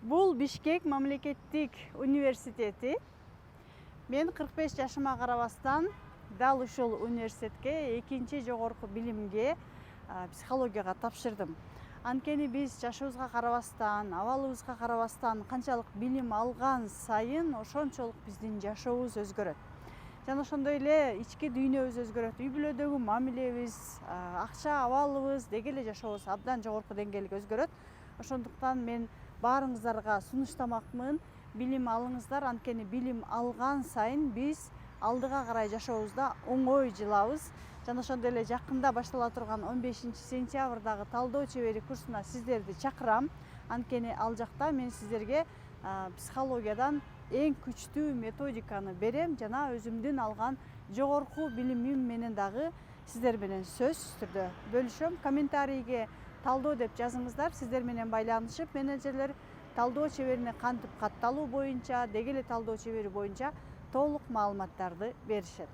Бул Бишкек мамлекеттик университети. Мен 45 жашыма карабастан дал ушул университетке экинчи жогорку билимге психологияга тапшырдым. Анткени биз жашыбызга карабастан, абалыбызга карабастан канчалык билим алган сайын ошончолук биздин жашообуз өзгөрөт. Жана ошондой эле ички дүйнөбүз өзгөрөт. Үй бүлөдөгү мамилебиз, акча абалыбыз, деги эле жашообуз абдан жогорку деңгээлге өзгөрөт. Ошондуктан мен баарыңыздарга сунуштамакмын. Билим алыңыздар, анткени билим алган сайын биз алдыга карай жашообузда оңой жылабыз. Жана ошондой эле жакында баштала турган 15-сентябрдагы талдоо чебери курсуна сиздерди чакырам. Анткени ал жакта мен сиздерге психологиядан эң күчтүү методиканы берем жана өзүмдүн алган жогорку билимим менен дагы сиздер менен сөзсүз түрдө бөлүшөм. Комментарийге талдоо деп жазыңыздар. Сиздер менен байланышып, менеджерлер талдоо чеберине кантип катталуу боюнча, деги эле талдоо чебери боюнча толук маалыматтарды беришет.